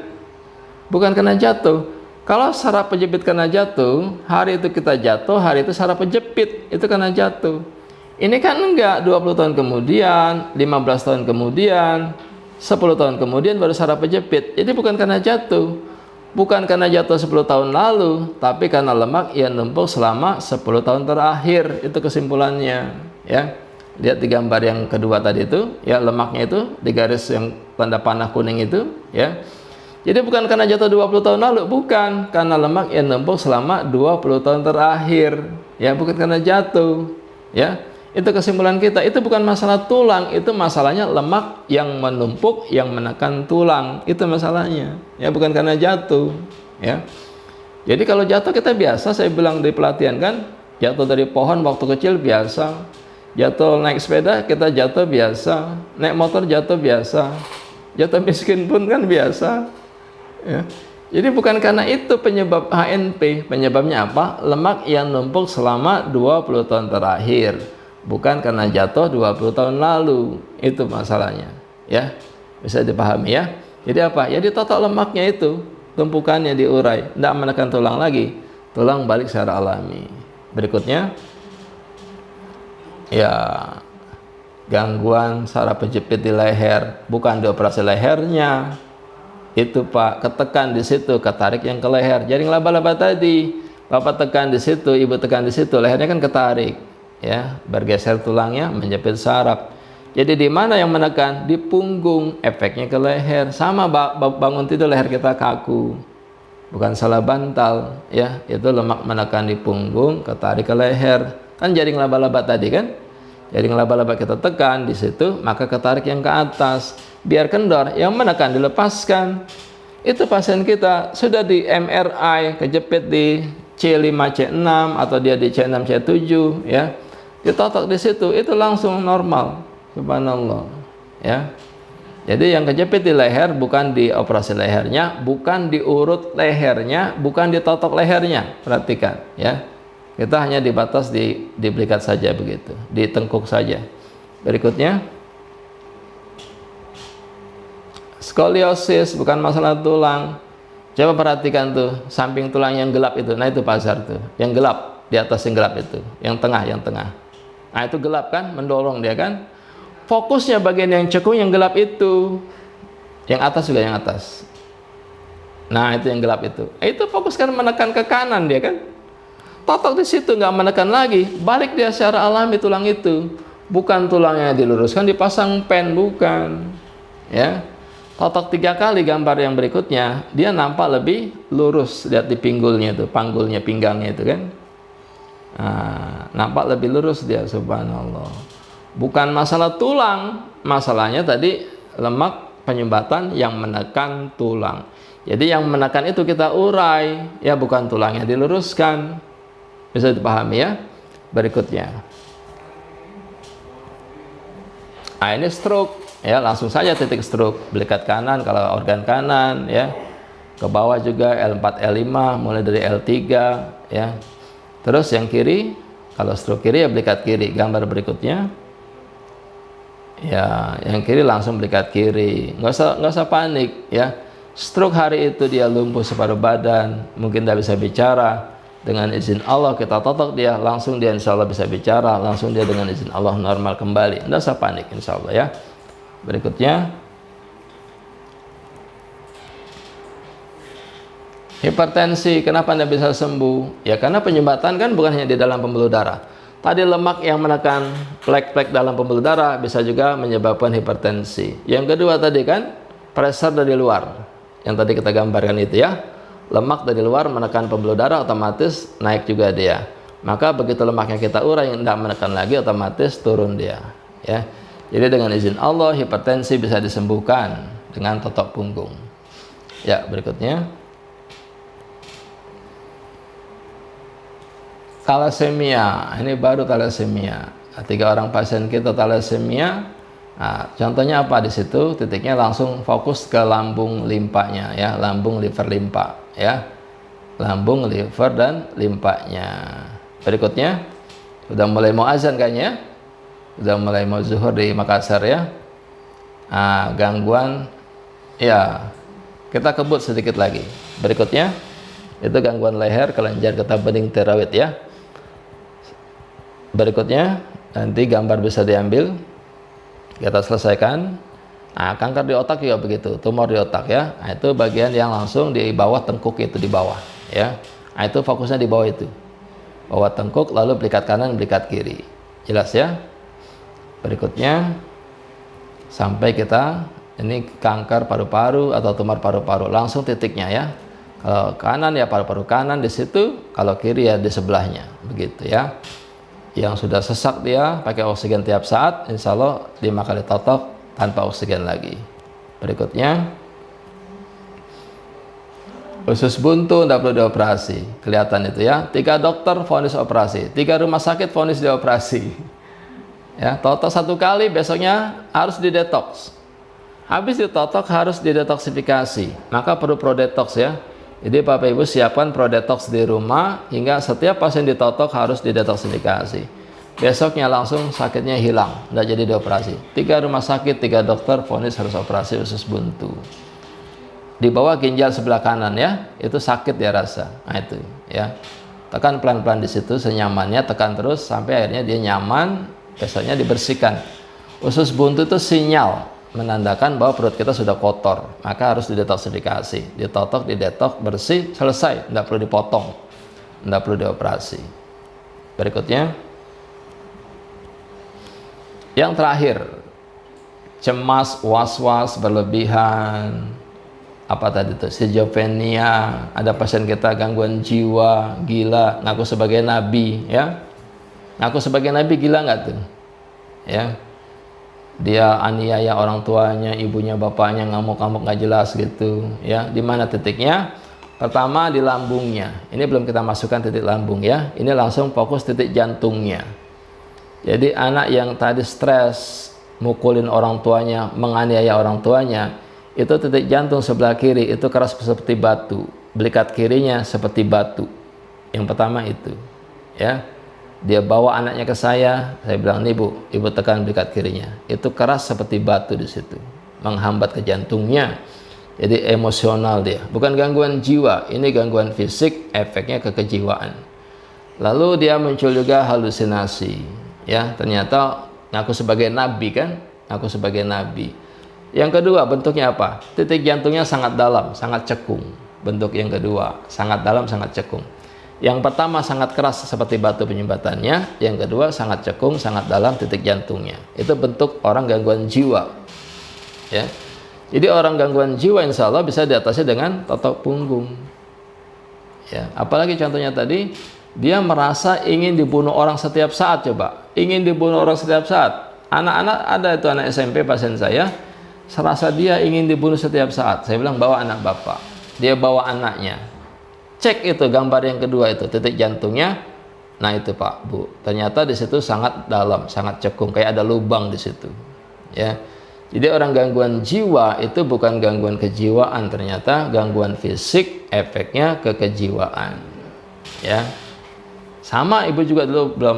Bukan karena jatuh. Kalau saraf penjepit karena jatuh, hari itu kita jatuh, hari itu saraf penjepit, itu karena jatuh. Ini kan enggak, 20 tahun kemudian, 15 tahun kemudian, 10 tahun kemudian baru saraf penjepit. Jadi bukan karena jatuh. Bukan karena jatuh 10 tahun lalu, tapi karena lemak yang numpuk selama 10 tahun terakhir. Itu kesimpulannya ya. Lihat di gambar yang kedua tadi itu, ya, lemaknya itu di garis yang tanda panah kuning itu ya. Jadi bukan karena jatuh 20 tahun lalu, bukan, karena lemak yang numpuk selama 20 tahun terakhir. Ya, bukan karena jatuh. Ya. Itu kesimpulan kita. Itu bukan masalah tulang, itu masalahnya lemak yang menumpuk, yang menekan tulang. Itu masalahnya. Ya, bukan karena jatuh. Ya. Jadi kalau jatuh kita biasa, saya bilang di pelatihan kan, jatuh dari pohon waktu kecil biasa. Jatuh naik sepeda kita jatuh biasa. Naik motor jatuh biasa. Jatuh miskin pun kan biasa. Ya. Jadi bukan karena itu penyebab HNP. Penyebabnya apa? Lemak yang numpuk selama 20 tahun terakhir. Bukan karena jatuh 20 tahun lalu. Itu masalahnya ya. Bisa dipahami ya. Jadi apa? Ya ditotok lemaknya itu, tumpukannya diurai, tidak menekan tulang lagi. Tulang balik secara alami. Berikutnya ya, gangguan saraf penjepit di leher, bukan dioperasi lehernya. Itu Pak, ketekan di situ, ketarik yang ke leher. Jaring laba-laba tadi, Bapak tekan di situ, Ibu tekan di situ, lehernya kan ketarik. Ya, bergeser tulangnya menjepit saraf. Jadi di mana yang menekan? Di punggung, efeknya ke leher. Sama bangun tidur leher kita kaku, bukan salah bantal ya, itu lemak menekan di punggung, ketarik ke leher. Kan jaring laba-laba tadi kan, jaring laba-laba kita tekan di situ, maka ketarik yang ke atas, biar kendor, yang menekan dilepaskan. Itu pasien kita sudah di MRI kejepit di C5 C6 atau dia di C6 C7 ya, ditotok di situ, itu langsung normal. Subhanallah ya. Jadi yang kejepit di leher bukan di operasi lehernya, bukan diurut lehernya, bukan ditotok lehernya. Perhatikan ya. Kita hanya dibatas di belikat saja begitu, di tengkuk saja. Berikutnya, skoliosis bukan masalah tulang. Coba perhatikan tuh, samping tulang yang gelap itu. Nah itu pasar tuh, yang gelap, di atas yang gelap itu, yang tengah. Nah itu gelap kan, mendorong dia kan. Fokusnya bagian yang cekung yang gelap itu, yang atas juga yang atas. Nah itu yang gelap itu. Itu fokuskan menekan ke kanan dia kan. Totok di situ, nggak menekan lagi, balik dia secara alami tulang itu. Bukan tulangnya diluruskan, dipasang pen, bukan. Ya, totok 3 kali gambar yang berikutnya, dia nampak lebih lurus. Lihat di pinggulnya itu, panggulnya, pinggangnya itu kan. Nah, nampak lebih lurus dia, subhanallah. Bukan masalah tulang, masalahnya tadi lemak penyumbatan yang menekan tulang. Jadi yang menekan itu kita urai, ya bukan tulangnya diluruskan. Bisa dipahami ya. berikutnya. Nah, ini stroke, ya, langsung saja titik stroke, belikat kanan kalau organ kanan, ya, ke bawah juga L4 L5 mulai dari L3, ya. Terus yang kiri, kalau stroke kiri ya belikat kiri. Gambar berikutnya, ya, yang kiri langsung belikat kiri, nggak usah panik, ya. Stroke hari itu dia lumpuh separuh badan, mungkin tidak bisa bicara. Dengan izin Allah kita totok dia, langsung dia insya Allah bisa bicara, langsung dia dengan izin Allah normal kembali. Tidak usah panik insya Allah, ya. Berikutnya, hipertensi, kenapa tidak bisa sembuh? Ya karena penyumbatan kan bukan hanya di dalam pembuluh darah. Tadi lemak yang menekan plek-plek dalam pembuluh darah bisa juga menyebabkan hipertensi. Yang kedua tadi kan pressure dari luar, yang tadi kita gambarkan itu, ya. Lemak dari luar menekan pembuluh darah, otomatis naik juga dia. Maka begitu lemaknya kita urai, yang tidak menekan lagi, otomatis turun dia, ya. Jadi dengan izin Allah hipertensi bisa disembuhkan dengan totok punggung. Ya, berikutnya, thalassemia. Ini baru thalassemia. 3 orang pasien kita thalassemia. Nah, contohnya apa di situ? Titiknya langsung fokus ke lambung limpanya, ya, lambung, liver, limpa, ya, lambung, liver dan limpanya. Berikutnya, sudah mulai mau azan kayaknya, sudah mulai mau zuhur di Makassar, ya. Nah, gangguan, ya, kita kebut sedikit lagi. Berikutnya, itu gangguan leher, kelenjar getah bening tiroid, ya. Berikutnya, nanti gambar bisa diambil. Kita selesaikan. Nah, kanker di otak juga begitu, tumor di otak, ya. Nah, itu bagian yang langsung di bawah tengkuk, itu di bawah, ya. Nah, itu fokusnya di bawah itu, bawah tengkuk, lalu belikat kanan, belikat kiri. Jelas, ya. Berikutnya, sampai kita ini kanker paru-paru atau tumor paru-paru, langsung titiknya, ya. Kalau kanan ya paru-paru kanan di situ, kalau kiri ya di sebelahnya, begitu, ya. Yang sudah sesak dia pakai oksigen tiap saat, insya Allah 5 kali totok tanpa oksigen lagi. Berikutnya, usus buntu tidak perlu dioperasi, kelihatan itu, ya. 3 dokter vonis operasi, 3 rumah sakit vonis dioperasi, ya. Totok 1 kali, besoknya harus didetoks. Habis ditotok harus didetoksifikasi, maka perlu prodetoks, ya. Jadi Bapak Ibu siapkan prodetoks di rumah, hingga setiap pasien ditotok harus didetoksifikasi. Besoknya langsung sakitnya hilang, tidak jadi dioperasi. 3 rumah sakit, 3 dokter vonis harus operasi usus buntu. Di bawah ginjal sebelah kanan, ya, itu sakit dia rasa. Nah itu, ya. Tekan pelan-pelan di situ senyamannya, tekan terus sampai akhirnya dia nyaman, besoknya dibersihkan. Usus buntu itu sinyal menandakan bahwa perut kita sudah kotor, maka harus didetoksifikasi, ditotok, didetok, bersih, selesai, tidak perlu dipotong, tidak perlu dioperasi. Berikutnya, yang terakhir, cemas, was-was berlebihan, apa tadi itu, schizophrenia. Ada pasien kita gangguan jiwa, gila, ngaku sebagai nabi, ya, ngaku sebagai nabi, gila nggak tuh, ya. Dia aniaya orang tuanya, ibunya, bapaknya, ngamuk-ngamuk nggak jelas gitu, ya. Di mana titiknya? Pertama di lambungnya. Ini belum kita masukkan titik lambung, ya. Ini langsung fokus titik jantungnya. Jadi anak yang tadi stres, mukulin orang tuanya, menganiaya orang tuanya, itu titik jantung sebelah kiri itu keras seperti batu, belikat kirinya seperti batu. Yang pertama itu, ya. Dia bawa anaknya ke saya bilang, nih Bu, Ibu tekan belikat kirinya. Itu keras seperti batu di situ, menghambat ke jantungnya. Jadi emosional dia, bukan gangguan jiwa, ini gangguan fisik, efeknya ke kejiwaan. Lalu dia muncul juga halusinasi, ya. Ternyata ngaku sebagai nabi, kan, ngaku sebagai nabi. Yang kedua, bentuknya apa? Titik jantungnya sangat dalam, sangat cekung. Bentuk yang kedua, sangat dalam, sangat cekung. Yang pertama sangat keras seperti batu penyumbatannya, yang kedua sangat cekung, sangat dalam titik jantungnya. Itu bentuk orang gangguan jiwa, ya. Jadi orang gangguan jiwa insya Allah bisa diatasi dengan totok punggung, ya. Apalagi contohnya tadi, dia merasa ingin dibunuh orang setiap saat, coba, ingin dibunuh orang setiap saat. Anak-anak, ada itu anak SMP pasien saya, serasa dia ingin dibunuh setiap saat. Saya bilang bawa anak bapak, dia bawa anaknya. Cek itu gambar yang kedua itu, titik jantungnya Nah itu Pak Bu, ternyata di situ sangat dalam, sangat cekung, kayak ada lubang di situ. Ya, jadi orang gangguan jiwa itu bukan gangguan kejiwaan, ternyata gangguan fisik efeknya ke kejiwaan. Ya, sama ibu juga dulu belum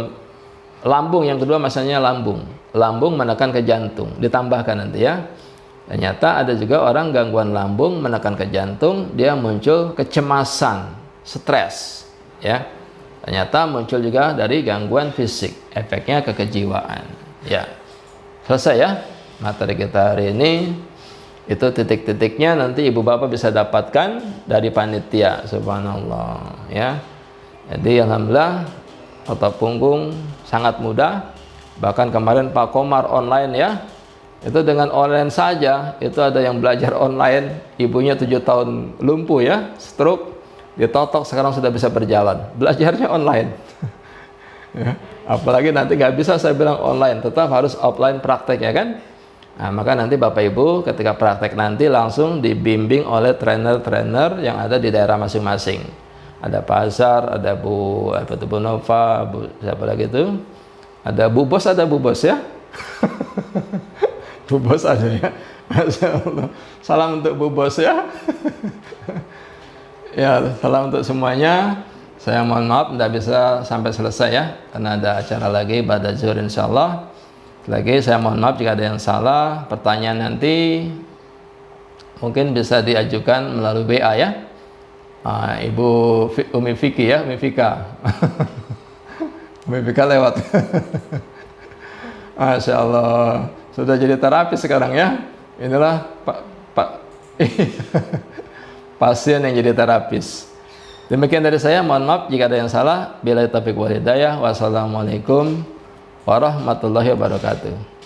lambung, yang kedua masalahnya lambung, lambung menekan ke jantung, ditambahkan nanti ya. Ternyata ada juga orang gangguan lambung menekan ke jantung, dia muncul kecemasan, stres, ya. Ternyata muncul juga dari gangguan fisik, efeknya ke kejiwaan. Ya, selesai ya materi kita hari ini. Itu titik-titiknya nanti ibu bapak bisa dapatkan dari panitia, subhanallah ya. Jadi alhamdulillah otot punggung sangat mudah. Bahkan kemarin Pak Komar online ya, itu dengan online saja itu ada yang belajar online, ibunya 7 tahun lumpuh ya, stroke, ditotok, sekarang sudah bisa berjalan, belajarnya online. Ya, apalagi nanti nggak bisa saya bilang online, tetap harus offline praktek ya kan. Nah, maka nanti Bapak Ibu ketika praktek nanti langsung dibimbing oleh trainer-trainer yang ada di daerah masing-masing. Ada Pak Azhar, ada Bu Nova, Bu siapa lagi itu? Ada Bu Bos, ya. Bu Bos ada ya. Masya Allah. Salam untuk Bu Bos ya. Ya, salam untuk semuanya. Saya mohon maaf tidak bisa sampai selesai ya, karena ada acara lagi pada zuhur insyaallah. Lagi saya mohon maaf jika ada yang salah. Pertanyaan nanti mungkin bisa diajukan melalui WA ya. Ibu Umi Fiki ya, Umi Fika. Umi Fika lewat. Masya Allah, sudah jadi terapis sekarang ya. Inilah Pak pasien yang jadi terapis. Demikian dari saya, mohon maaf jika ada yang salah. Billahi taufiq wal hidayah. Wassalamualaikum warahmatullahi wabarakatuh.